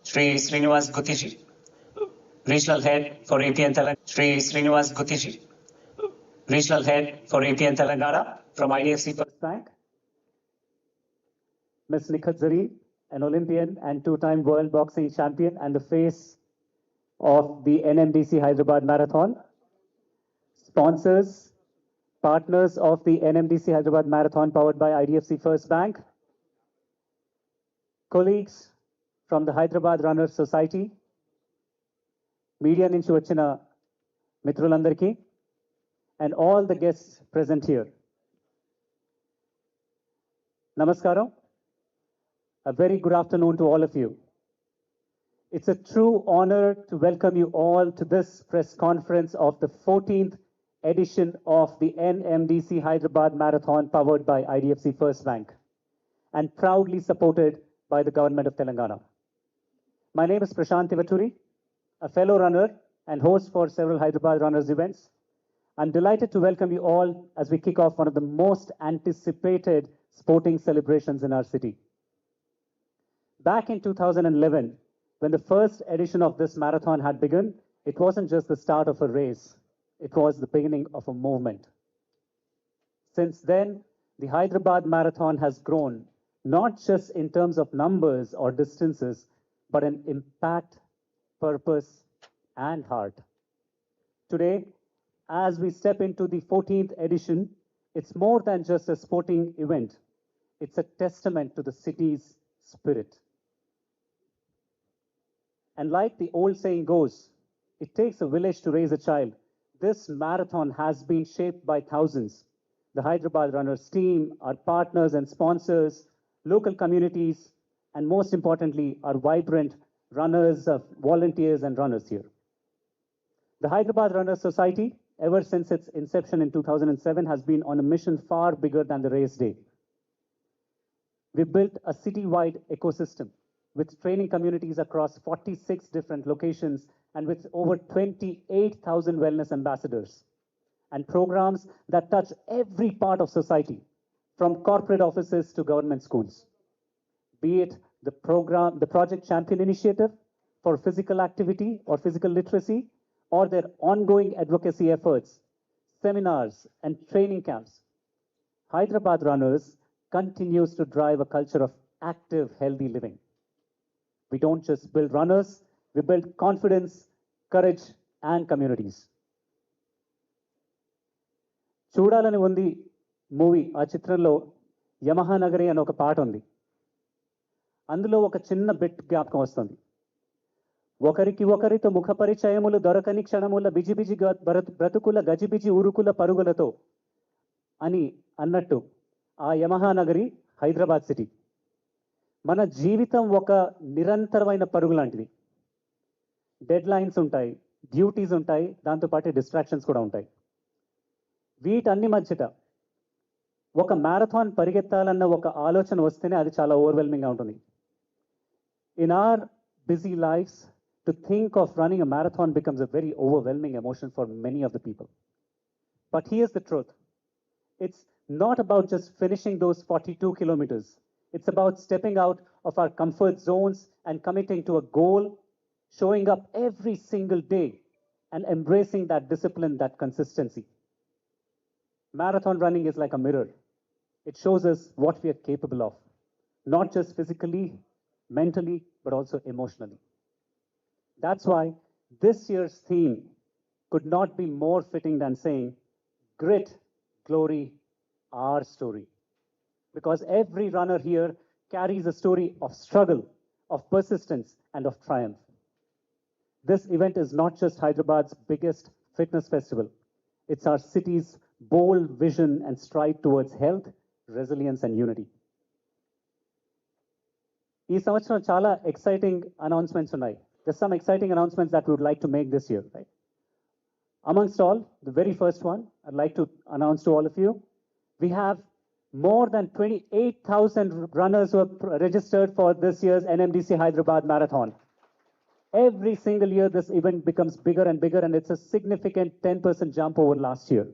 Shri Srinivas Gutiji, Regional Head for AP and Telangana. Shri Srinivas Gutiji, Regional Head for AP and Telangana from IDFC First Bank. Ms. Nikhat Zareen, an Olympian and two-time world boxing champion and the face of the NMDC Hyderabad Marathon. Sponsors, partners of the NMDC Hyderabad Marathon powered by IDFC First Bank. Colleagues from the Hyderabad Runners Society. Media నుంచి వచ్చిన మిత్రులందరికీ and all the guests present here. Namaskaram. A very good afternoon to all of you. It's a true honor to welcome you all to this press conference of the 14th edition of the NMDC Hyderabad Marathon powered by IDFC First Bank and proudly supported by the government of Telangana. My name is Prashant Tivaturi, a fellow runner and host for several Hyderabad Runners events. I'm delighted to welcome you all as we kick off one of the most anticipated sporting celebrations in our city. Back in 2011, when the first edition of this marathon had begun, it wasn't just the start of a race, it was the beginning of a movement. Since then, the Hyderabad Marathon has grown, not just in terms of numbers or distances, but in impact, purpose, and heart. Today, as we step into the 14th edition, it's more than just a sporting event. It's a testament to the city's spirit. And like the old saying goes, it takes a village to raise a child. This marathon has been shaped by thousands. The Hyderabad Runners team, our partners and sponsors, local communities, and most importantly, our vibrant runners, volunteers and runners here. The Hyderabad Runners Society, ever since its inception in 2007, has been on a mission far bigger than the race day. We built a city-wide ecosystem with training communities across 46 different locations and with over 28,000 wellness ambassadors and programs that touch every part of society, from corporate offices to government schools. Be it the Project Champion Initiative for physical activity or physical literacy, or their ongoing advocacy efforts, seminars, and training camps. Hyderabad Runners continues to drive a culture of active, healthy living. We don't just build runners, we build confidence, courage, and communities. చూడాలని ఉంది movie ఆ చిత్రంలో Yamaha Nagari అని ఒక పాట ఉంది. అందులో ఒక చిన్న బిట్ జ్ఞాపకం వస్తుంది. ఒకరికి ఒకరితో ముఖ పరిచయములు దొరకని క్షణముల బిజిబిజి బ్రతుకుల గజిబిజి ఉరుకుల పరుగులతో అని అన్నట్టు ఆ యమహా నగరి హైదరాబాద్ సిటీ. మన జీవితం ఒక నిరంతరమైన పరుగు లాంటిది. డెడ్ లైన్స్ ఉంటాయి, డ్యూటీస్ ఉంటాయి, దాంతోపాటు డిస్ట్రాక్షన్స్ కూడా ఉంటాయి. వీటన్ని మధ్యట ఒక మ్యారథాన్ పరిగెత్తాలన్న ఒక ఆలోచన వస్తేనే అది చాలా ఓవర్వెల్మింగ్గా ఉంటుంది. In our busy lives, to think of running a marathon becomes a very overwhelming emotion for many of the people. But here's the truth. It's not about just finishing those 42 kilometers. It's about stepping out of our comfort zones and committing to a goal, showing up every single day and embracing that discipline, that consistency. Marathon running is like a mirror. It shows us what we are capable of, not just physically, mentally, but also emotionally. That's why this year's theme could not be more fitting than saying, grit, glory, our story. Because every runner here carries a story of struggle, of persistence, and of triumph. This event is not just Hyderabad's biggest fitness festival. It's our city's bold vision and stride towards health, resilience, and unity. ఈ సంవత్సరం చాలా exciting announcements ఉన్నాయి. There's some exciting announcements that we would like to make this year, right? Amongst all, the very first one I'd like to announce to all of you, we have more than 28,000 runners who have registered for this year's NMDC Hyderabad Marathon. Every single year, this event becomes bigger and bigger, and it's a significant 10% jump over last year.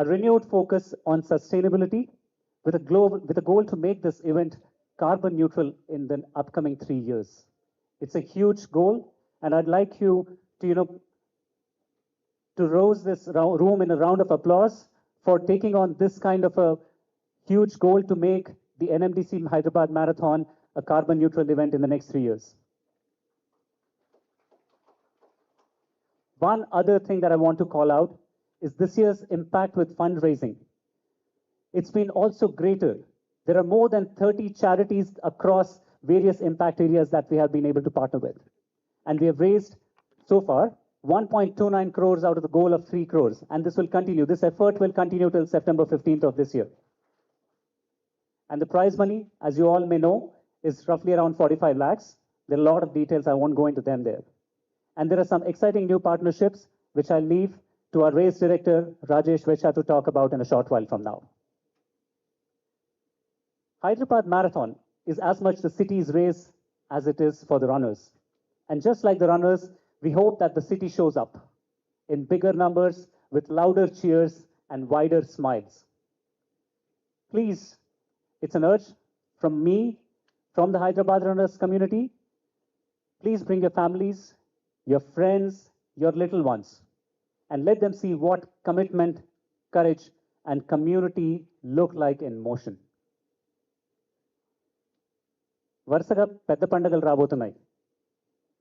A renewed focus on sustainability with a goal to make this event carbon neutral in the upcoming 3 years. It's a huge goal, and I'd like you to, to rouse this room in a round of applause for taking on this kind of a huge goal to make the NMDC Hyderabad Marathon a carbon neutral event in the next 3 years. One other thing that I want to call out is this year's impact with fundraising. It's been also greater. There are more than 30 charities across various impact areas that we have been able to partner with. And we have raised so far 1.29 crores out of the goal of 3 crores. And this will continue. This effort will continue till September 15th of this year. And the prize money, as you all may know, is roughly around 45 lakhs. There are a lot of details. I won't go into them there. And there are some exciting new partnerships, which I'll leave to our race director, Rajesh Vecha, to talk about in a short while from now. Hyderabad Marathon is as much the city's race as it is for the runners. And just like the runners, we hope that the city shows up in bigger numbers with louder cheers and wider smiles. Please, it's an urge from me, from the Hyderabad runners community. Please bring your families, your friends, your little ones, and let them see what commitment, courage, and community look like in motion. వరుసగా పెద్ద పండగలు రాబోతున్నాయి.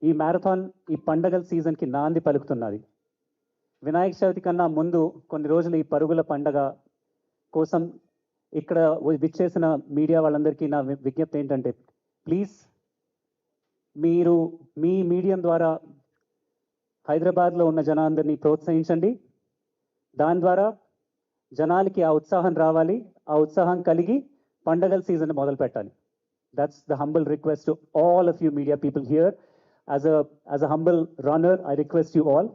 ఈ marathon ఈ పండగల సీజన్కి నాంది పలుకుతున్నది. వినాయక చవితి కన్నా ముందు కొన్ని రోజులు ఈ పరుగుల పండగ కోసం ఇక్కడ విచ్చేసిన మీడియా వాళ్ళందరికీ నా విజ్ఞప్తి ఏంటంటే, ప్లీజ్ మీరు మీ మీడియం ద్వారా హైదరాబాద్లో ఉన్న జనాలందరినీ ప్రోత్సహించండి. దాని ద్వారా జనాలకి ఆ ఉత్సాహం రావాలి, ఆ ఉత్సాహం కలిగి పండగల సీజన్ మొదలు పెట్టాలి. That's the humble request to all of you media people here. As a humble runner, I request you all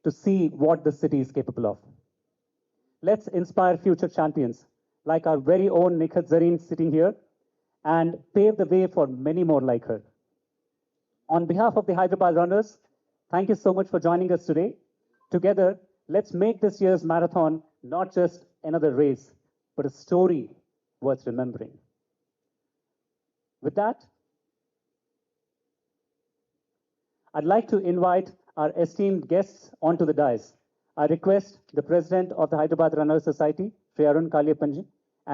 to see what the city is capable of. Let's inspire future champions like our very own Nikhat Zareen sitting here and pave the way for many more like her. On behalf of the Hyderabad runners, thank you so much for joining us today. Together, let's make this year's marathon not just another race, but a story worth remembering. With that, I'd like to invite our esteemed guests onto the dais. I request the President of the Hyderabad Runners Society, Shri Arun Kalyapanji,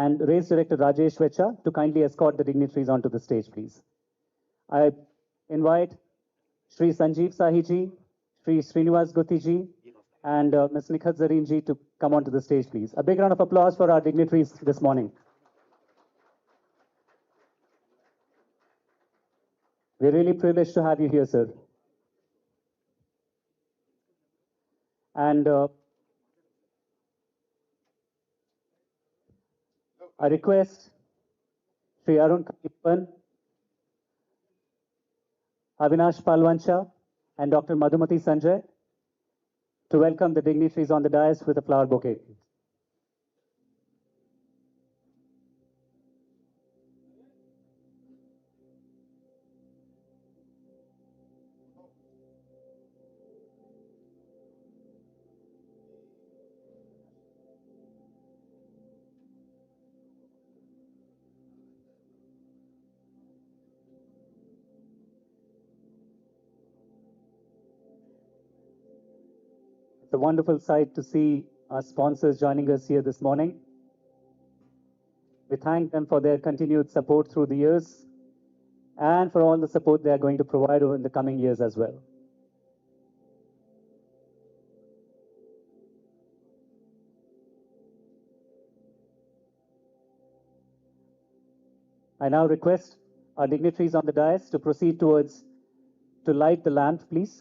and Race Director Rajesh Vecha to kindly escort the dignitaries onto the stage, please. I invite Shri Sanjeev Sahiji, Shri Srinivas Guttiji, and Ms. Nikhat Zareen ji to come onto the stage, please. A big round of applause for our dignitaries this morning. We're really privileged to have you here, sir. And I request Sri Arun Kalyapan, Avinash Palwancha, and Dr. Madhumati Sanjay to welcome the dignitaries on the dais with a flower bouquet. It's a wonderful sight to see our sponsors joining us here this morning. We thank them for their continued support through the years and for all the support they are going to provide over in the coming years as well. I now request our dignitaries on the dais to proceed to light the lamp, please.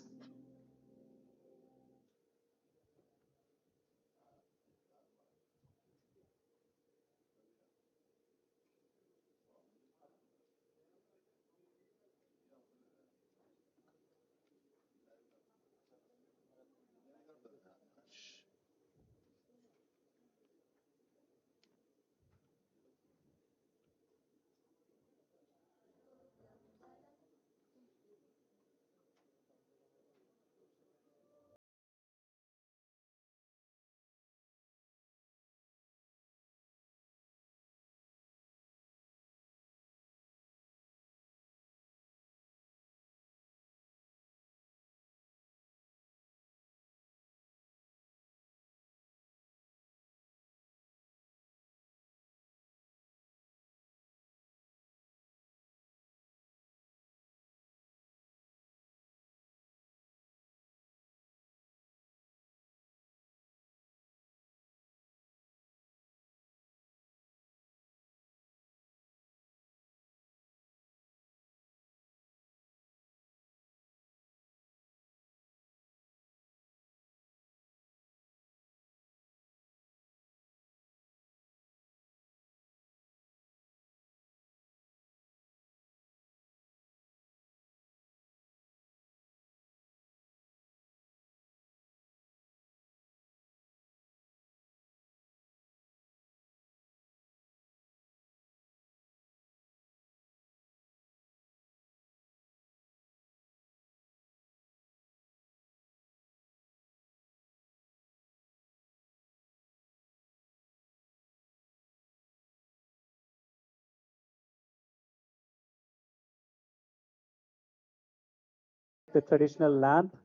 the traditional lamp,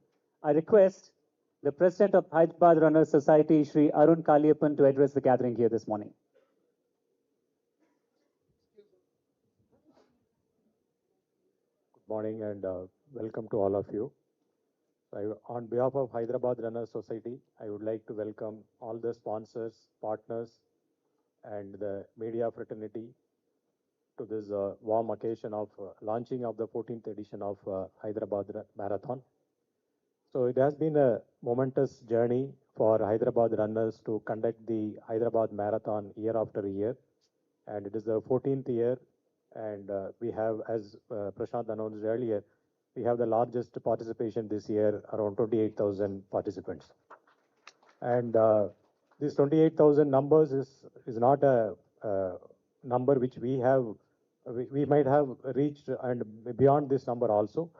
I request the President of Hyderabad Runners Society, Shri Arun Kaliyappan, to address the gathering here this morning. Good morning and welcome to all of you. On behalf of Hyderabad Runners Society, I would like to welcome all the sponsors, partners, and the media fraternity to this warm occasion of launching of the 14th edition of Hyderabad Marathon. So it has been a momentous journey for Hyderabad runners to conduct the Hyderabad Marathon year after year, and it is the 14th year, and we have, as Prashant announced earlier, we have the largest participation this year, around 28,000 participants. And this 28,000 numbers is not a number which we might have reached and beyond this number also,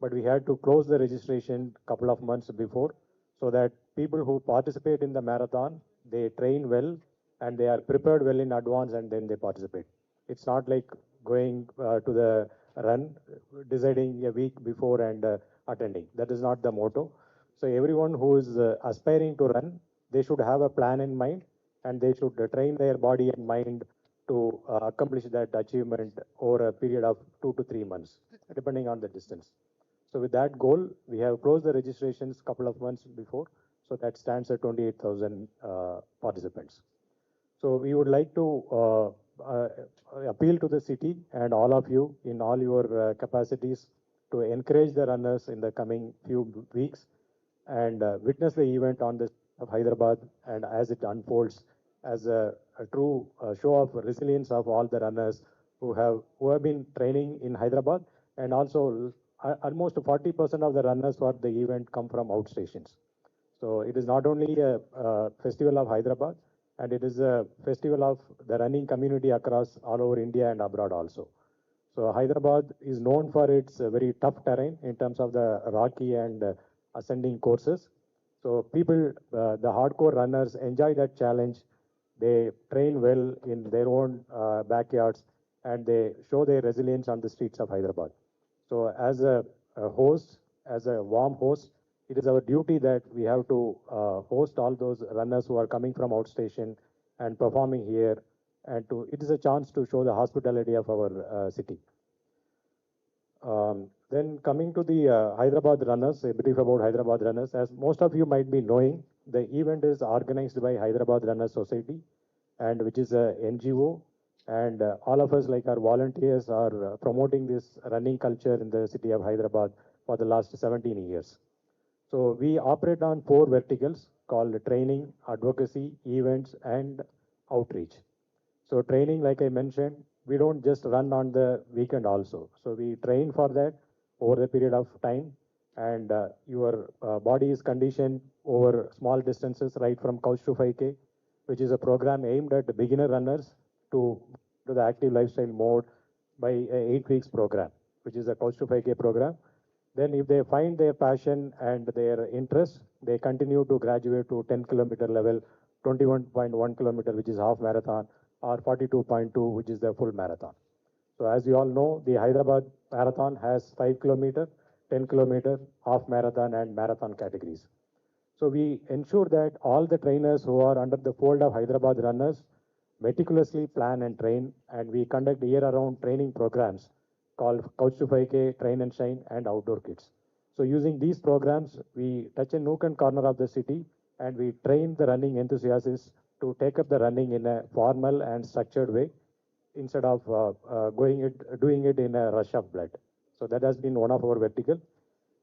but we had to close the registration a couple of months before, so that people who participate in the marathon, they train well and they are prepared well in advance and then they participate. It's not like going to the run, deciding a week before and attending. That is not the motto. So everyone who is aspiring to run, they should have a plan in mind and they should train their body and mind to accomplish that achievement over a period of 2 to 3 months, depending on the distance. So with that goal, we have closed the registrations a couple of months before, so that stands at 28,000 participants. So we would like to appeal to the city and all of you in all your capacities to encourage the runners in the coming few weeks and witness the event on the of Hyderabad, and as it unfolds as a true show of resilience of all the runners who have been training in Hyderabad, and also almost 40% of the runners for the event come from outstations. So it is not only a festival of Hyderabad, and it is a festival of the running community across all over India and abroad also. So Hyderabad is known for its very tough terrain in terms of the rocky and ascending courses. So people, the hardcore runners enjoy that challenge. They train well in their own backyards and they show their resilience on the streets of Hyderabad. So as a host, as a warm host, it is our duty that we have to host all those runners who are coming from outstation and performing here, and it is a chance to show the hospitality of our city. Then coming to the Hyderabad runners, a brief about Hyderabad runners. As most of you might be knowing, the event is organized by Hyderabad Runners Society, and which is a NGO, and all of us, like our volunteers, are promoting this running culture in the city of Hyderabad for the last 17 years. So we operate on 4 verticals called training, advocacy, events, and outreach. So training, like I mentioned, we don't just run on the weekend also. So we train for that over a period of time, and your body is conditioned over small distances, right from couch to 5K, which is a program aimed at beginner runners to the active lifestyle mode by a 8 weeks program, which is a couch to 5K program. Then if they find their passion and their interest, they continue to graduate to 10-kilometer level, 21.1 kilometer, which is half marathon, or 42.2, which is the full marathon. So as you all know, the Hyderabad Marathon has 5 kilometer, 10 kilometer, half marathon, and marathon categories. So we ensure that all the trainers who are under the fold of Hyderabad runners meticulously plan and train, and we conduct year-round training programs called Couch to 5K, Train and Shine, and Outdoor Kids. So using these programs, we touch a nook and corner of the city, and we train the running enthusiasts to take up the running in a formal and structured way, instead of doing it in a rush of blood. So that has been one of our vertical.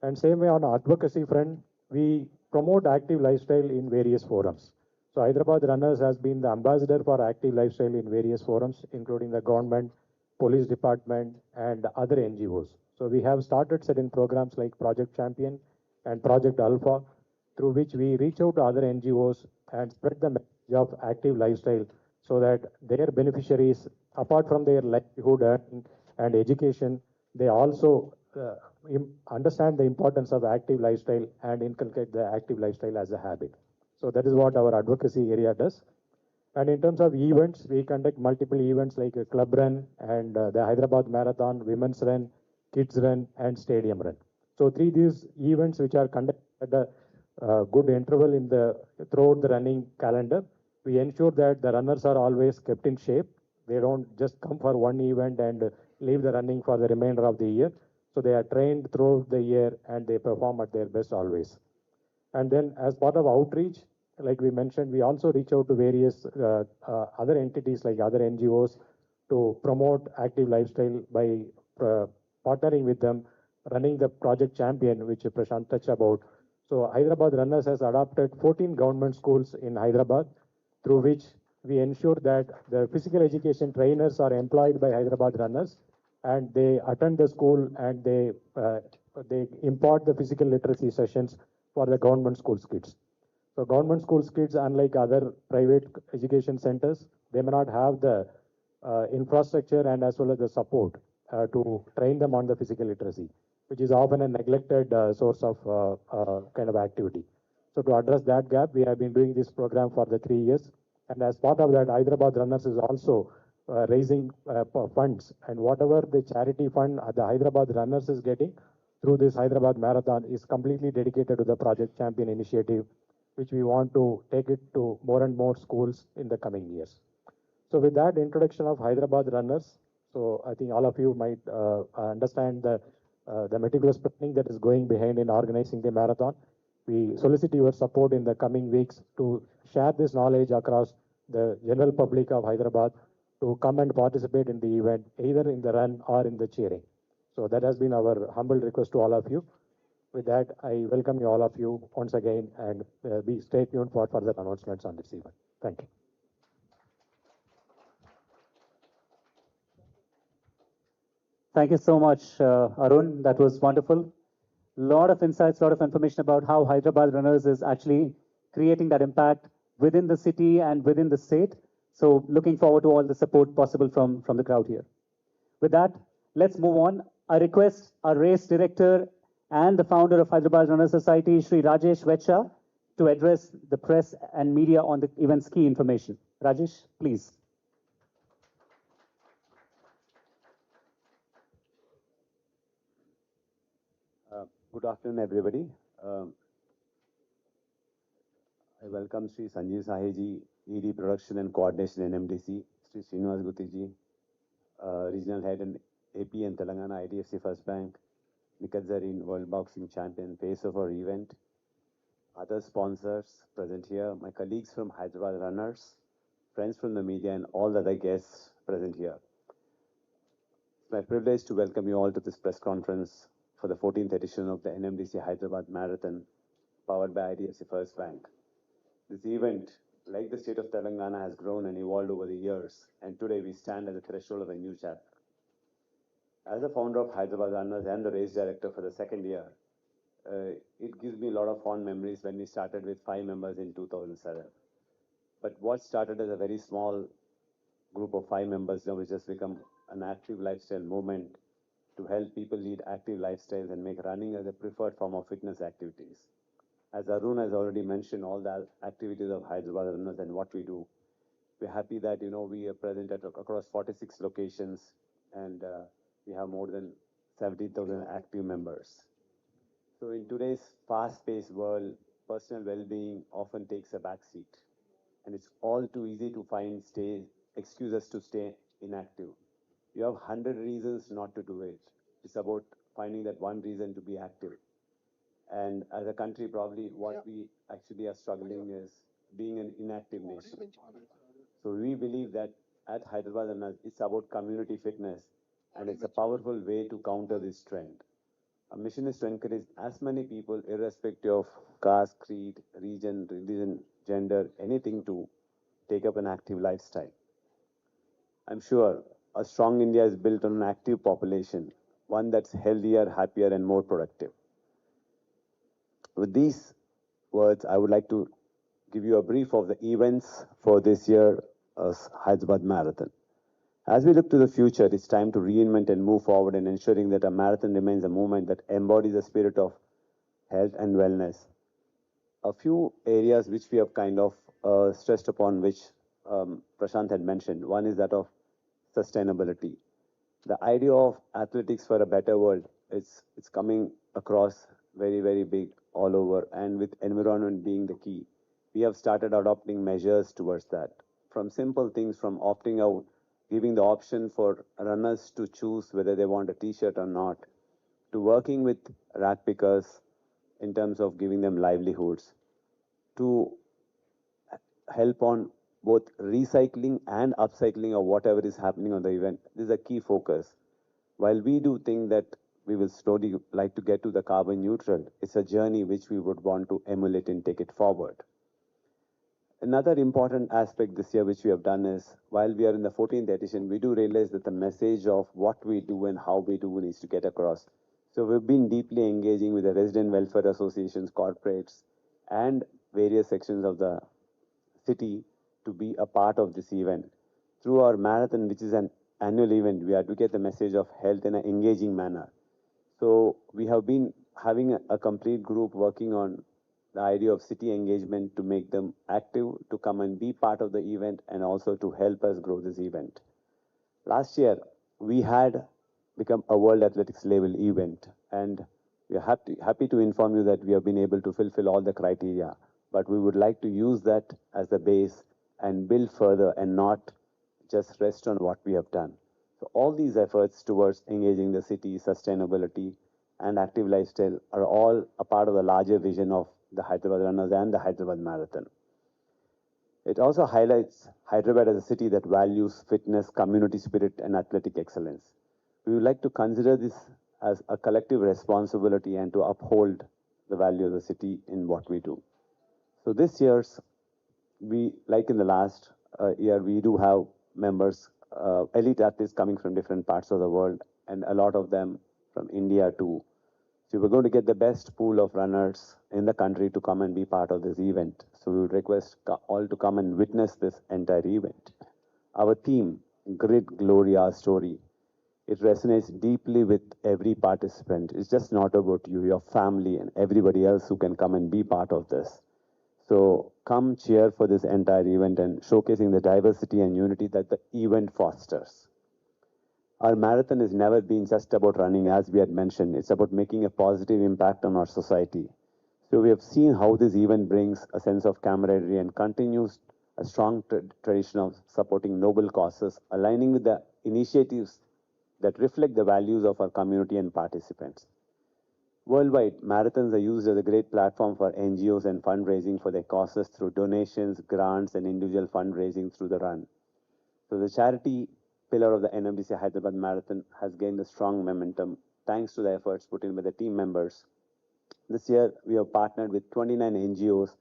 And same way on advocacy front, we promote active lifestyle in various forums. So Hyderabad Runners has been the ambassador for active lifestyle in various forums, including the government, police department, and other NGOs. So we have started certain programs like Project Champion and Project Alpha, through which we reach out to other NGOs and spread the message of active lifestyle, so that their beneficiaries, apart from their livelihood and education, they also understand the importance of active lifestyle and inculcate the active lifestyle as a habit. So that is what our advocacy area does. And in terms of events, we conduct multiple events like a club run and the Hyderabad Marathon, women's run, kids run, and stadium run. So through these events which are conducted at a good interval in the throughout the running calendar, we ensure that the runners are always kept in shape. They don't just come for one event and leave the running for the remainder of the year. So they are trained throughout the year and they perform at their best always. And then as part of outreach, like we mentioned, we also reach out to various other entities like other NGOs to promote active lifestyle by partnering with them, running the Project Champion, which Prashant touched about. So Hyderabad Runners has adopted 14 government schools in Hyderabad, through which we ensure that the physical education trainers are employed by Hyderabad Runners and they attend the school and they impart the physical literacy sessions for the government schools kids. So government schools kids, unlike other private education centers, they may not have the infrastructure and as well as the support to train them on the physical literacy, which is often a neglected source of kind of activity. So to address that gap, we have been doing this program for the 3 years. And as part of that, Hyderabad Runners is also raising funds. And whatever the charity fund the Hyderabad Runners is getting through this Hyderabad Marathon is completely dedicated to the Project Champion initiative, which we want to take it to more and more schools in the coming years. So with that introduction of Hyderabad Runners, so I think all of you might understand the meticulous planning that is going behind in organizing the marathon. We solicit your support in the coming weeks to share this knowledge across the general public of Hyderabad to come and participate in the event, either in the run or in the cheering. So that has been our humble request to all of you. With that, I welcome you all of you once again and stay tuned for further announcements on this event. Thank you. Thank you so much, Arun. That was wonderful. Lot of insights, lot of information about how Hyderabad Runners is actually creating that impact within the city and within the state. So looking forward to all the support possible from the crowd here. With that, let's move on. I request our race director and the founder of Hyderabad Runners Society, Shri Rajesh Vecha, to address the press and media on the event's key information. Rajesh, please. Good afternoon, everybody. I welcome Sri Sanjeev Saheji, ED Production and Coordination NMDC, Sri Srinivas Gutiji, Regional Head and AP and Telangana IDFC First Bank, Nikhat Zareen, World Boxing Champion, face of our event, other sponsors present here, my colleagues from Hyderabad Runners, friends from the media, and all the other guests present here. It's my privilege to welcome you all to this press conference for the 14th edition of the NMDC Hyderabad Marathon, powered by IDFC First Bank. This event, like the state of Telangana, has grown and evolved over the years, and today we stand at the threshold of a new chapter. As the founder of Hyderabad Runners and the race director for the second year, it gives me a lot of fond memories when we started with 5 members in 2007. But what started as a very small group of 5 members now has just become an active lifestyle movement to help people lead active lifestyles and make running as a preferred form of fitness activities. As Arun has already mentioned all the activities of Hyderabad Runners and what we do, we're happy that we are present across 46 locations and we have more than 70,000 active members. So in today's fast-paced world, personal well-being often takes a backseat, and it's all too easy to find excuses to stay inactive. You have 100 reasons not to do it. It's about finding that one reason to be active. And as a country, probably what we actually are struggling is being an inactive nation. So we believe that at Hyderabad, it's about community fitness, and it's a powerful way to counter this trend. Our mission is to encourage as many people, irrespective of caste, creed, region, religion, gender, anything, to take up an active lifestyle. I'm sure a strong India is built on an active population, one that's healthier, happier, and more productive. With these words, I would like to give you a brief of the events for this year's Hyderabad Marathon. As we look to the future, it's time to reinvent and move forward in ensuring that a marathon remains a movement that embodies the spirit of health and wellness. A few areas which we have kind of stressed upon, which Prashant had mentioned. One is that of sustainability. The idea of athletics for a better world it's coming across very big all over, and with environment being the key, we have started adopting measures towards that. From simple things, from opting out, giving the option for runners to choose whether they want a t-shirt or not, to working with rat pickers in terms of giving them livelihoods, to help on both recycling and upcycling of whatever is happening on the event. This is a key focus. While we do think that we will slowly like to get to the carbon neutral, it's a journey which we would want to emulate and take it forward. Another important aspect this year which we have done is, while we are in the 14th edition, we do realize that the message of what we do and how we do needs to get across. So we've been deeply engaging with the resident welfare associations, corporates, and various sections of the city to be a part of this event. Through our marathon, which is an annual event, we advocate the message of health in an engaging manner. So we have been having a complete group working on the idea of city engagement to make them active, to come and be part of the event, and also to help us grow this event. Last year, we had become a World Athletics level event, and we are happy to inform you that we have been able to fulfill all the criteria, but we would like to use that as the base and build further and not just rest on what we have done. So all these efforts towards engaging the city, sustainability, and active lifestyle are all a part of the larger vision of the Hyderabad Runners and the Hyderabad Marathon. It also highlights Hyderabad as a city that values fitness, community spirit, and athletic excellence. We would like to consider this as a collective responsibility and to uphold the value of the city in what we do. So this year's, we, like in the last year, we do have members, elite athletes coming from different parts of the world, and a lot of them from India too. So we're going to get the best pool of runners in the country to come and be part of this event. So we would request all to come and witness this entire event. Our theme, Grit, Glory, Our Story, it resonates deeply with every participant. It's just not about you, your family, and everybody else who can come and be part of this. So come cheer for this entire event and showcasing the diversity and unity that the event fosters. Our marathon has never been just about running, as we had mentioned. It's about making a positive impact on our society. So we have seen how this event brings a sense of camaraderie and continues a strong tradition of supporting noble causes, aligning with the initiatives that reflect the values of our community and participants. Worldwide, marathons are used as a great platform for NGOs and fundraising for their causes through donations, grants, and individual fundraising through the run. So the charity pillar of the NMDC Hyderabad Marathon has gained a strong momentum thanks to the efforts put in by the team members. This year, we have partnered with 29 NGOs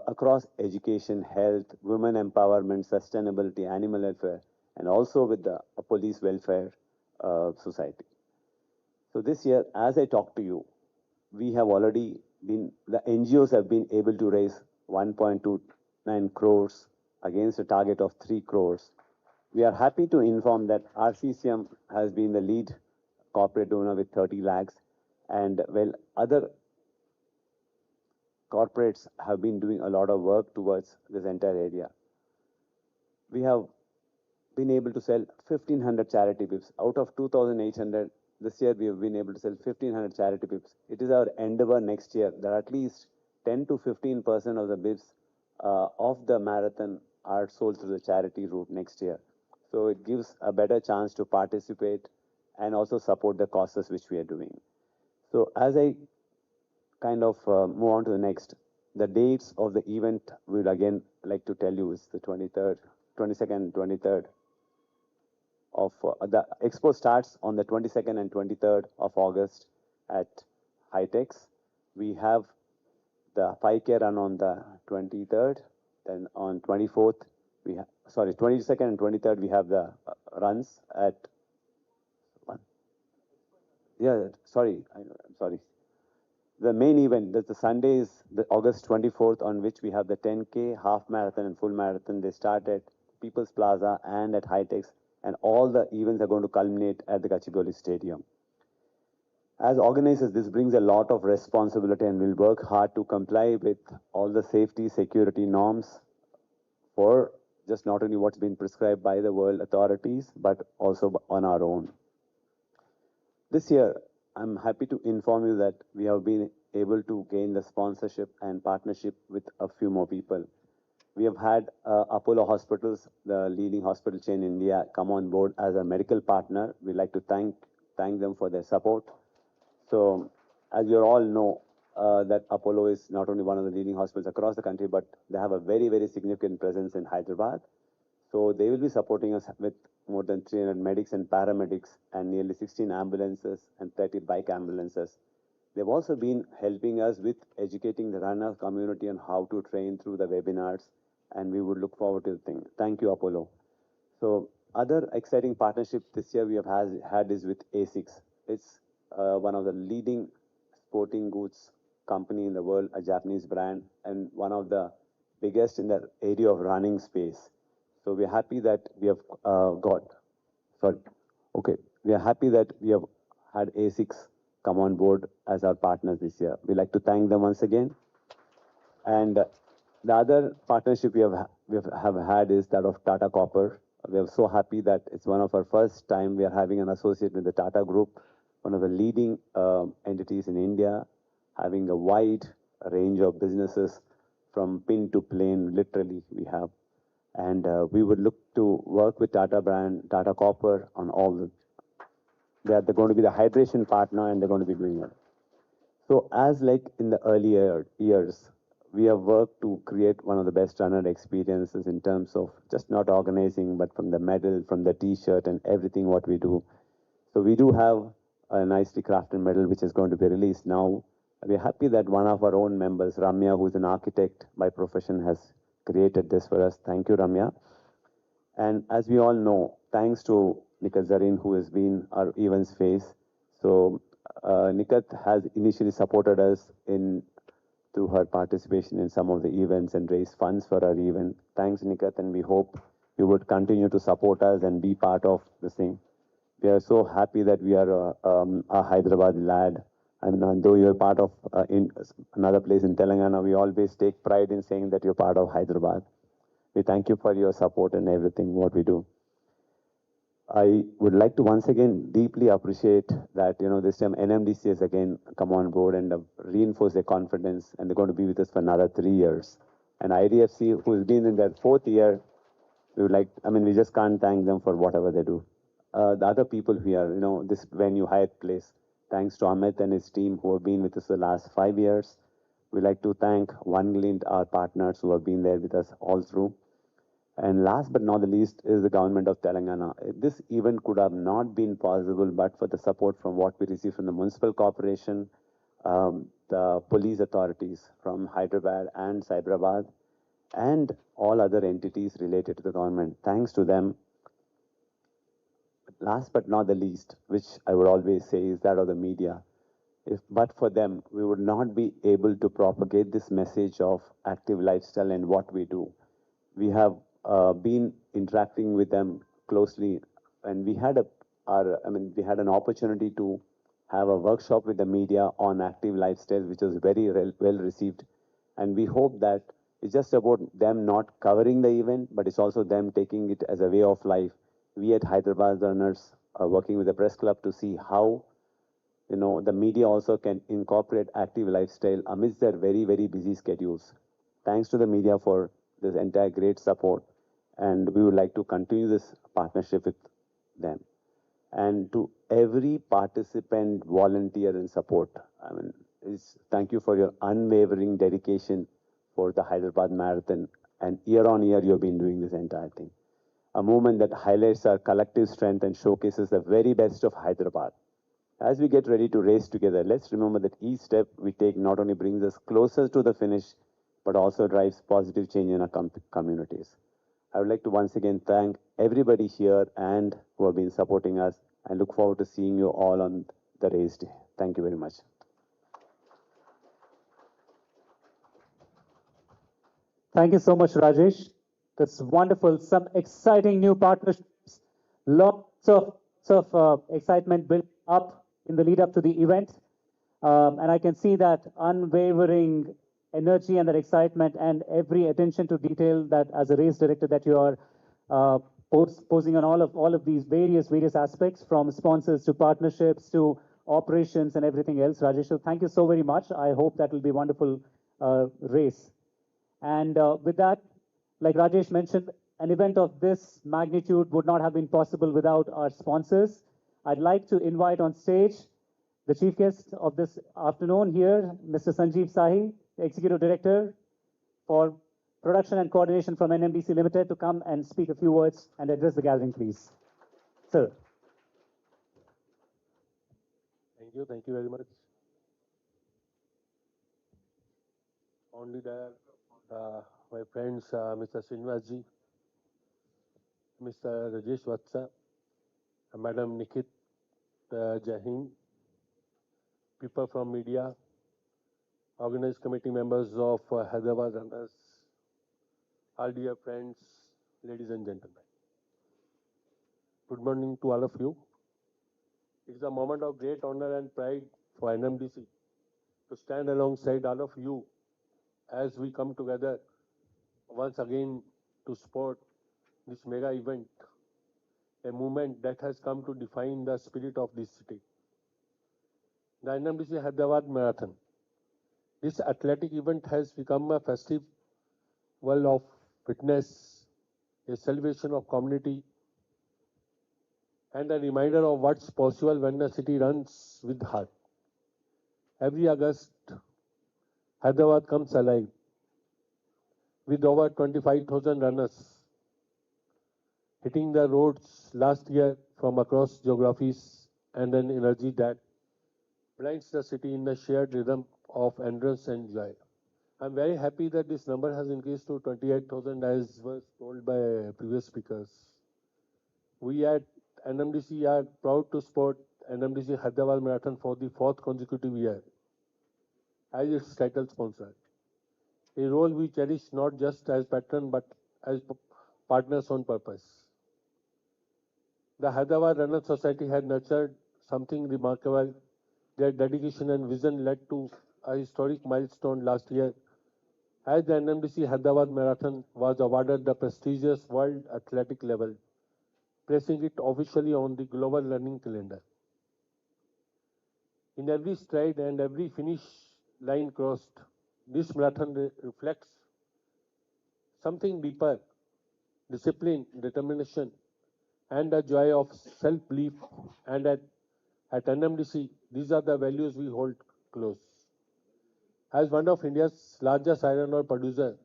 across education, health, women empowerment, sustainability, animal welfare, and also with the police welfare society. So this year, as I talk to you, we have already been, the NGOs have been able to raise 1.29 crores against a target of 3 crores. We are happy to inform that RCCM has been the lead corporate donor with 30 lakhs, and well, other corporates have been doing a lot of work towards this entire area. We have been able to sell 1,500 charity bibs. Out of 2,800, this year we have been able to sell 1,500 charity bibs. It is our endeavor next year that at least 10 to 15% of the bibs of the marathon are sold through the charity route next year. So it gives a better chance to participate and also support the causes which we are doing. So as I kind of move on to the next, the dates of the event we would again like to tell you is the 23rd, 22nd, 23rd of the expo starts on the 22nd and 23rd of August at Hightex. We have the 5K run on the 23rd, then on 24th, 22nd and 23rd, we have the runs at, I'm sorry. The main event, the Sunday is the August 24th, on which we have the 10K, half marathon and full marathon. They start at People's Plaza and at Hightex, and all the events are going to culminate at the Gachibowli Stadium. As organizers, this brings a lot of responsibility, and we'll work hard to comply with all the safety, security norms for just not only what's been prescribed by the world authorities, but also on our own. This year, I'm happy to inform you that we have been able to gain the sponsorship and partnership with a few more people. We have had Apollo Hospitals, the leading hospital chain in India, come on board as a medical partner. We'd like to thank them for their support. So, as you all know, that Apollo is not only one of the leading hospitals across the country, but they have a very, very significant presence in Hyderabad. So they will be supporting us with more than 300 medics and paramedics and nearly 16 ambulances and 30 bike ambulances. They've also been helping us with educating the runner community on how to train through the webinars, and we would look forward to the thing. Thank you, Apollo. So other exciting partnership this year we have had is with ASICS. It's one of the leading sporting goods company in the world, a Japanese brand, and one of the biggest in the area of running space. So we're happy that we have we are happy that we have had ASICS come on board as our partners this year. We'd like to thank them once again. And the other partnership we have had is that of Tata Copper. We are so happy that it's one of our first time we are having an associate with the Tata Group, one of the leading entities in India, having a wide range of businesses from pin to plane, literally we have. And we would look to work with Tata brand, Tata Copper on all the, they're going to be the hydration partner and they're going to be doing it. So as like in the earlier years, we have worked to create one of the best runner experiences in terms of just not organizing, but from the medal, from the t-shirt and everything what we do. So we do have a nicely crafted medal which is going to be released now. We're happy that one of our own members, Ramya, who's an architect by profession, has created this for us. Thank you, Ramya. And as we all know, thanks to Nikhat Zareen, who has been our events face. So Nikhat has initially supported us in through her participation in some of the events and raise funds for our event. Thanks, Nikhat, and we hope you would continue to support us and be part of the same. We are so happy that we are a Hyderabad lad. And though you're part of in another place in Telangana, we always take pride in saying that you're part of Hyderabad. We thank you for your support and everything what we do. I would like to once again deeply appreciate that, this time NMDC has again come on board and reinforced their confidence, and they're going to be with us for another 3 years. And IDFC, who's been in their 4th year, we just can't thank them for whatever they do. The other people here, this venue, Hyatt Place, thanks to Amit and his team who have been with us the last 5 years. We'd like to thank One Glint, our partners who have been there with us all through. And last but not the least is the government of Telangana. This event could have not been possible but for the support from what we received from the municipal corporation, the police authorities from Hyderabad and Cyberabad, and all other entities related to the government. Thanks to them. Last but not the least, which I would always say, is that of the media. But for them, we would not be able to propagate this message of active lifestyle and what we do. We have been interacting with them closely, and we had an opportunity to have a workshop with the media on active lifestyle, which was very well received. And we hope that it's just about them not covering the event, but it's also them taking it as a way of life. We at Hyderabad Runners are working with the press club to see how the media also can incorporate active lifestyle amidst their very, very busy schedules. Thanks to the media for this entire great support, and we would like to continue this partnership with them. And to every participant, volunteer, and support, thank you for your unwavering dedication for the Hyderabad Marathon, and year on year you've been doing this entire thing. A movement that highlights our collective strength and showcases the very best of Hyderabad. As we get ready to race together, let's remember that each step we take not only brings us closer to the finish, but also drives positive change in our communities. I would like to once again thank everybody here and who have been supporting us, and look forward to seeing you all on the race day. Thank you very much. Thank you so much, Rajesh. That's wonderful. Some exciting new partnerships. Lots of excitement built up in the lead up to the event. And I can see that unwavering energy and that excitement and every attention to detail that as a race director that you are posing on all of these various aspects, from sponsors to partnerships to operations and everything else. Rajesh, so thank you so very much. I hope that will be a wonderful race. And with that, like Rajesh mentioned, an event of this magnitude would not have been possible without our sponsors. I'd like to invite on stage the chief guest of this afternoon here, Mr. Sanjeev Sahi, the Executive Director for Production and Coordination from NMDC Limited, to come and speak a few words and address the gathering, please. Sir. Thank you very much. Only there, my friends, Mr. Srinivasji, Mr. Rajesh Vatsa, Madam Nikhat Zareen, people from media, organized committee members of Hyderabad Runners, all dear friends, ladies and gentlemen. Good morning to all of you. It's a moment of great honor and pride for NMDC to stand alongside all of you as we come together once again to support this mega event, a movement that has come to define the spirit of this city. The NMDC Hyderabad Marathon. This athletic event has become a festival of fitness, a celebration of community, and a reminder of what's possible when the city runs with heart. Every August, Hyderabad comes alive with over 25,000 runners hitting the roads last year from across geographies, and an energy that blinds the city in the shared rhythm of endurance and joy. I'm very happy that this number has increased to 28,000, as was told by previous speakers. We at NMDC are proud to support NMDC Hyderabad Marathon for the 4th consecutive year as its title sponsor, a role we cherish not just as patron but as partners on purpose. The Hyderabad Runners Society had nurtured something remarkable. Their dedication and vision led to a historic milestone last year, as the NMDC Hyderabad Marathon was awarded the prestigious World Athletic level, placing it officially on the global running calendar. In every stride and every finish line crossed, this marathon reflects something deeper: discipline, determination, and the joy of self-belief. And at NMDC, these are the values we hold close. As one of India's largest iron ore producer,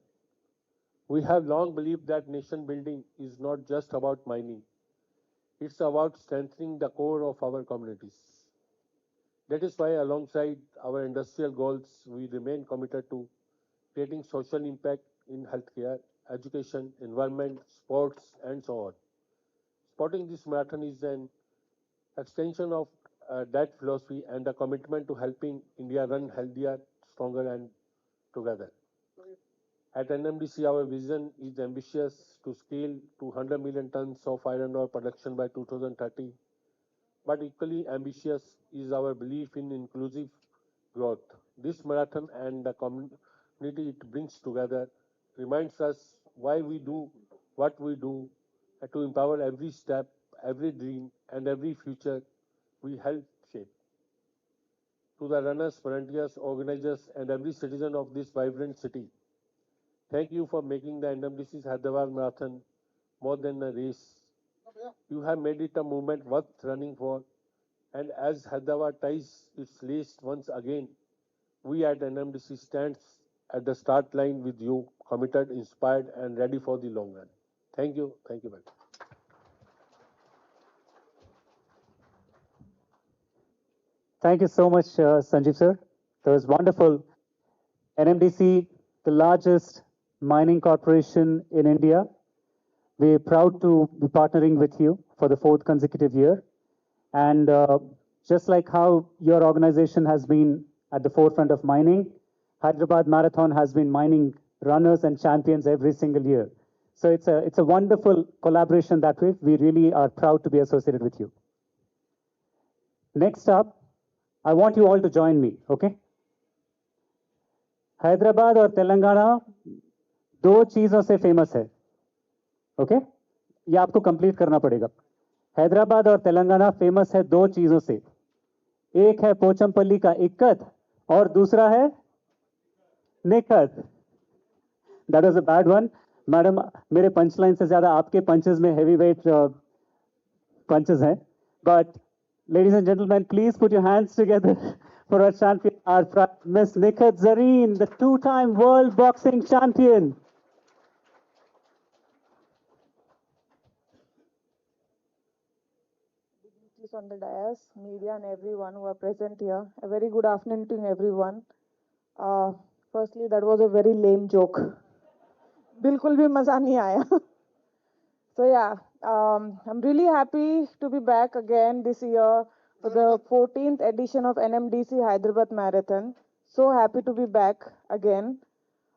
we have long believed that nation building is not just about mining. It's about strengthening the core of our communities. That is why, alongside our industrial goals, we remain committed to creating social impact in healthcare, education, environment, sports, and so on. Supporting this marathon is an extension of that philosophy and a commitment to helping India run healthier, stronger, and together. At NMDC, our vision is ambitious: to scale to 100 million tons of iron ore production by 2030. But equally ambitious is our belief in inclusive growth. This marathon and the community it brings together reminds us why we do what we do, and to empower every step, every dream, and every future we help shape. To the runners, volunteers, organizers, and every citizen of this vibrant city, thank you for making the NMDC's Hyderabad Marathon more than a race. You have made it a movement worth running for. And as Hyderabad ties its list once again, we at NMDC stands at the start line with you, committed, inspired, and ready for the long run. Thank you. Thank you very much. Thank you so much, Sanjeev sir. That was wonderful. NMDC, the largest mining corporation in India. We're proud to be partnering with you for the 4th consecutive year. And just like how your organization has been at the forefront of mining, Hyderabad Marathon has been mining runners and champions every single year. So it's a wonderful collaboration that way. We really are proud to be associated with you. Next up, I want you all to join me, okay? Hyderabad और तेलंगाना 2 चीजों से famous है, okay? ये आपको complete करना पड़ेगा. हैदराबाद और Telangana famous है 2 चीजों से. एक है पोचमपल्ली का इक्कत और दूसरा है Nikhat. That was a bad one. Madam, मेरे पंचलाइन से ज्यादा आपके पंचेस में हेवी वेट punches हैं. But ladies and gentlemen, please put your hands together for our champion, our Miss Nikhat Zareen, the two-time world boxing champion. Dignitaries on the dais, media and everyone who are present here. A very good afternoon to everyone. Firstly, that was a very lame joke. बिल्कुल भी मजा नहीं आया. So yeah, I'm really happy to be back again this year for the 14th edition of NMDC Hyderabad Marathon. So happy to be back again.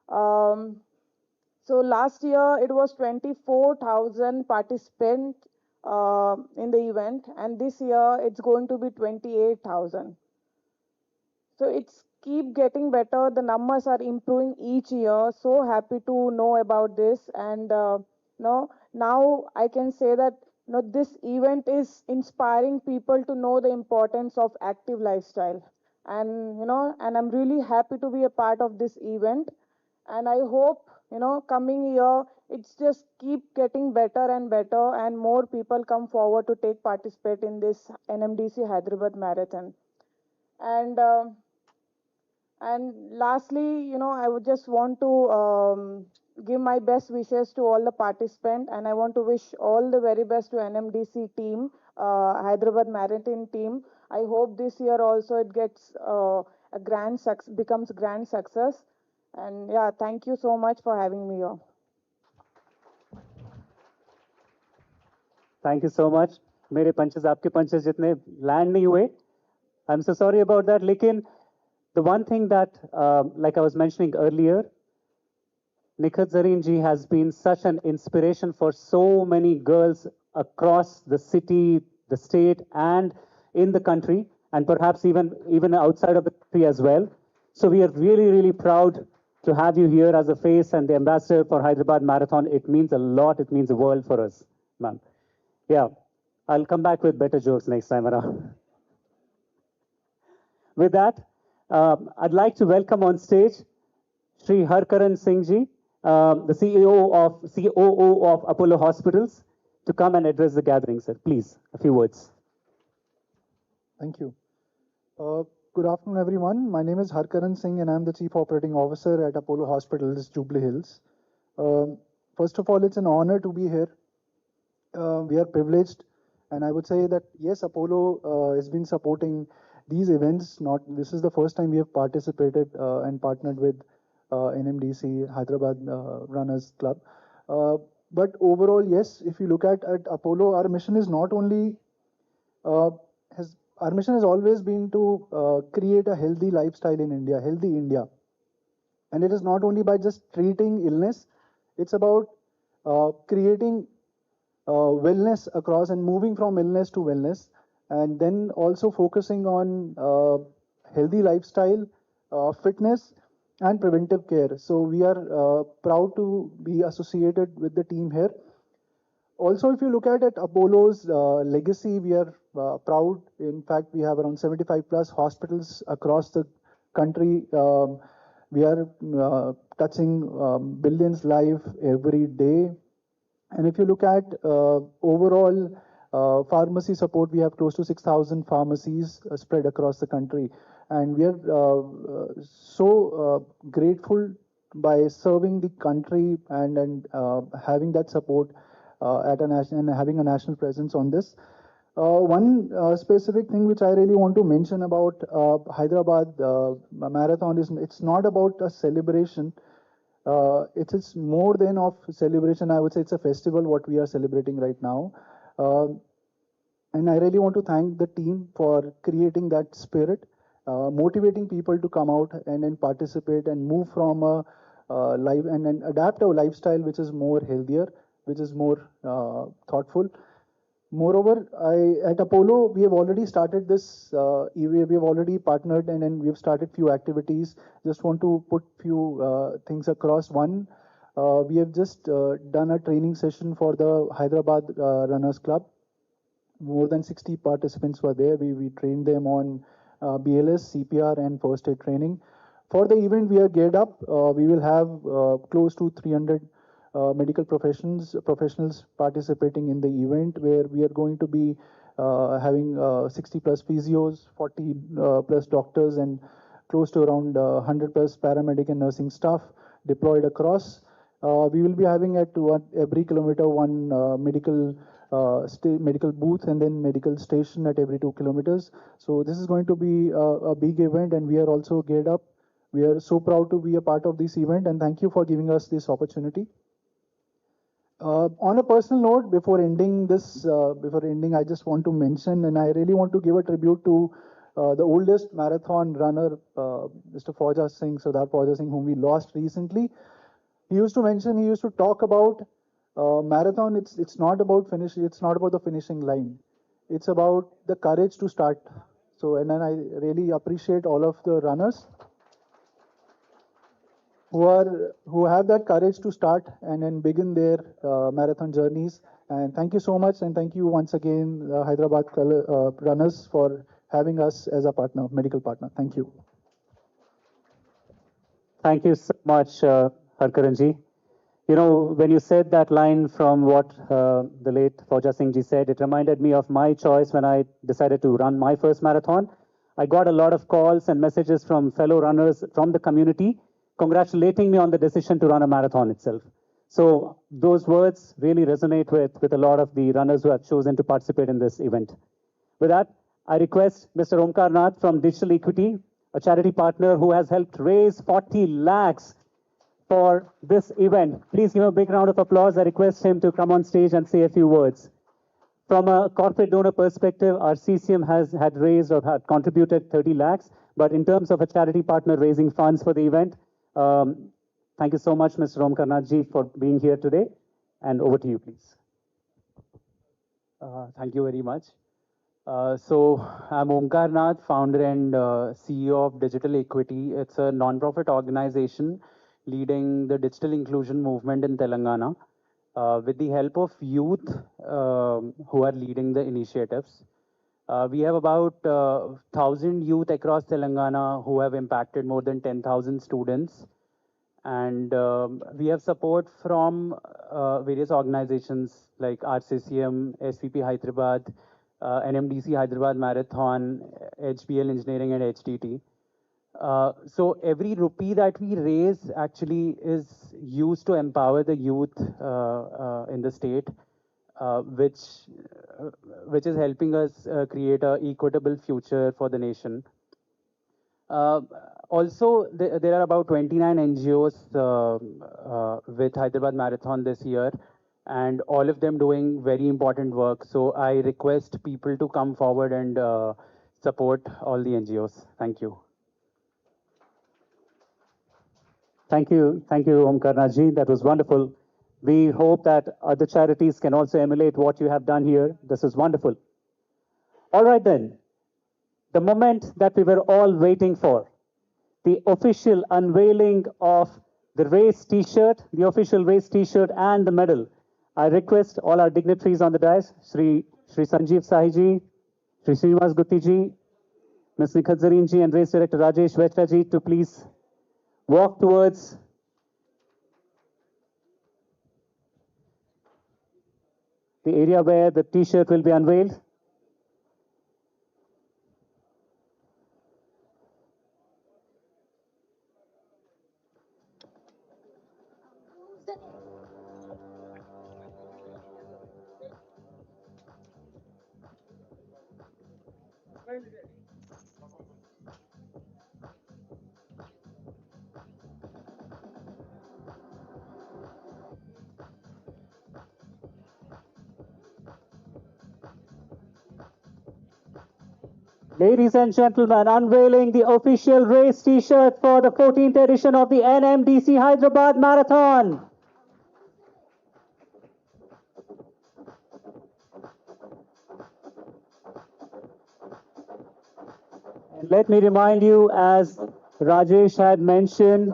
So last year it was 24,000 participants in the event, and this year it's going to be 28,000. So it's keep getting better. The numbers are improving each year. So happy to know about this, and now I can say that this event is inspiring people to know the importance of active lifestyle, and I'm really happy to be a part of this event, and I hope coming year it's just keep getting better and better, and more people come forward to take participate in this NMDC Hyderabad Marathon. And lastly, I would just want to give my best wishes to all the participants, and I want to wish all the very best to NMDC team, Hyderabad Marathon team. I hope this year also it gets becomes grand success. And yeah, thank you so much for having me here. Thank you so much. मेरे punches आपके punches जितने land नहीं हुए. I'm so sorry about that. लेकिन the one thing that, like I was mentioning earlier, Nikhat Zareen ji has been such an inspiration for so many girls across the city, the state, and in the country, and perhaps even outside of the country as well. So we are really, really proud to have you here as a face and the ambassador for Hyderabad Marathon. It means a lot. It means the world for us, ma'am. Yeah, I'll come back with better jokes next time around. With that, I'd like to welcome on stage Shri Harkaran Singh ji, the COO of Apollo Hospitals, to come and address the gathering, sir. Please, a few words. Thank you. Good afternoon, everyone. My name is Harkaran Singh, and I'm the Chief Operating Officer at Apollo Hospitals, Jubilee Hills. First of all, it's an honor to be here. We are privileged, and I would say that yes, Apollo has been supporting these events. This is the first time we have participated and partnered with NMDC Hyderabad Runners Club. But overall, yes, if you look at Apollo, our mission is not only our mission has always been to create a healthy lifestyle in India, healthy India. And it is not only by just treating illness, it's about creating wellness across and moving from illness to wellness, and then also focusing on healthy lifestyle, fitness, and preventive care. So we are proud to be associated with the team here. Also, if you look at Apollo's legacy, we are proud. In fact, we have around 75 plus hospitals across the country. We are touching billions lives every day. And if you look at overall pharmacy support, we have close to 6,000 pharmacies spread across the country. And we are so grateful by serving the country and having that support at a national and having a national presence on this. One specific thing which I really want to mention about Hyderabad Marathon is it's not about a celebration. It's more than of celebration. I would say it's a festival what we are celebrating right now. And I really want to thank the team for creating that spirit, motivating people to come out and participate and move from a life and adapt a lifestyle which is more healthier, which is more thoughtful. Moreover, at Apollo, we have already started this, we have already partnered and then we have started few activities. Just want to put few things across. One, we have just done a training session for the Hyderabad Runners Club. More than 60 participants were there. We trained them on BLS, CPR, and first aid training. For the event, we are geared up. We will have close to 300 medical professionals participating in the event, where we are going to be having 60 plus physios, 40 plus doctors, and close to around 100 plus paramedic and nursing staff deployed across. We will be having at every kilometer one medical booth and then medical station at every 2 kilometers. So this is going to be a big event, and we are also geared up. We are so proud to be a part of this event, and thank you for giving us this opportunity. On a personal note, before ending, I just want to mention, and I really want to give a tribute to the oldest marathon runner, Mr. Sardar Fauja Singh, whom we lost recently. He used to talk about marathon. It's not about finish. It's not about the finishing line. It's about the courage to start. So, and then I really appreciate all of the runners who have that courage to start and then begin their marathon journeys. And thank you so much, and thank you once again, Hyderabad runners, for having us as a partner, medical partner. Thank you. Thank you so much, Harkaranji. You know, when you said that line from what the late Fauja Singh ji said, it reminded me of my choice when I decided to run my first marathon. I got a lot of calls and messages from fellow runners from the community congratulating me on the decision to run a marathon itself. So those words really resonate with a lot of the runners who have chosen to participate in this event. With that, I request Mr. Omkar Nath from Digital Equity, a charity partner who has helped raise 40 lakhs for this event. Please give a big round of applause. I request him to come on stage and say a few words. From a corporate donor perspective, our CCM had raised or had contributed 30 lakhs, but in terms of a charity partner raising funds for the event, thank you so much, Mr. Omkar Nath ji, for being here today. And over to you, please. Thank you very much. So I'm Omkar Nath, founder and CEO of Digital Equity. It's a non-profit organization leading the digital inclusion movement in Telangana with the help of youth who are leading the initiatives. We have about 1,000 youth across Telangana who have impacted more than 10,000 students. And we have support from various organizations like RCCM, SVP Hyderabad, NMDC Hyderabad Marathon, HBL Engineering, and HTT. So every rupee that we raise actually is used to empower the youth in the state, which is helping us create an equitable future for the nation. Also, there are about 29 NGOs with Hyderabad Marathon this year, and all of them doing very important work. So I request people to come forward and support all the NGOs. Thank you. Thank you, Omkar Nath ji. That was wonderful. We hope that other charities can also emulate what you have done here. This is wonderful. All right then, the moment that we were all waiting for, the official unveiling of the race T-shirt, the official race T-shirt and the medal. I request all our dignitaries on the dais, Shri Sanjeev Sahi ji, Shri Srinivas Gutti ji, Ms. Nikhat Zareen ji, and Race Director Rajesh Vetra ji to please walk towards the area where the T-shirt will be unveiled. Ladies and gentlemen, unveiling the official race T-shirt for the 14th edition of the NMDC Hyderabad Marathon. And let me remind you, as Rajesh had mentioned,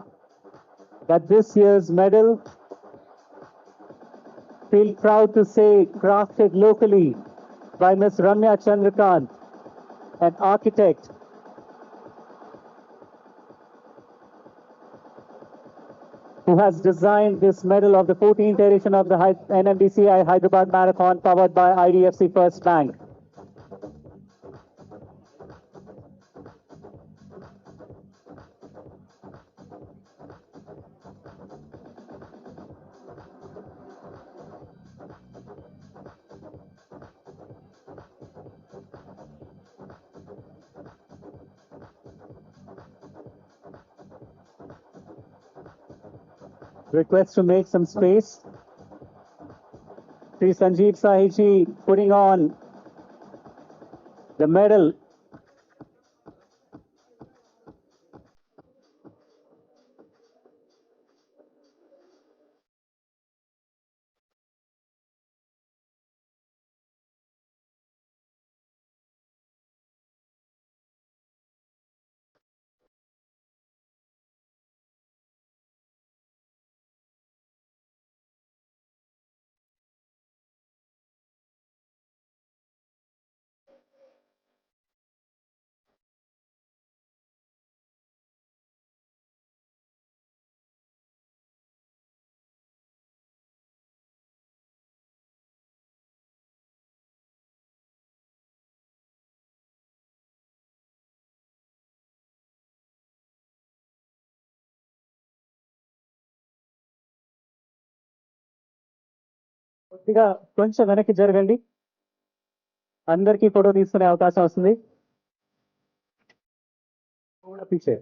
that this year's medal, feel proud to say, crafted locally by Ms. Ramya Chandrakant, an architect who has designed this medal of the 14th edition of the NMDC Hyderabad Marathon powered by IDFC First Bank. Request to make some space. Sri Sanjeev Sahiji putting on the medal. కొద్దిగా కొంచెం వెనక్కి జరగండి, అందరికీ photo తీసుకునే అవకాశం వస్తుంది. పీछे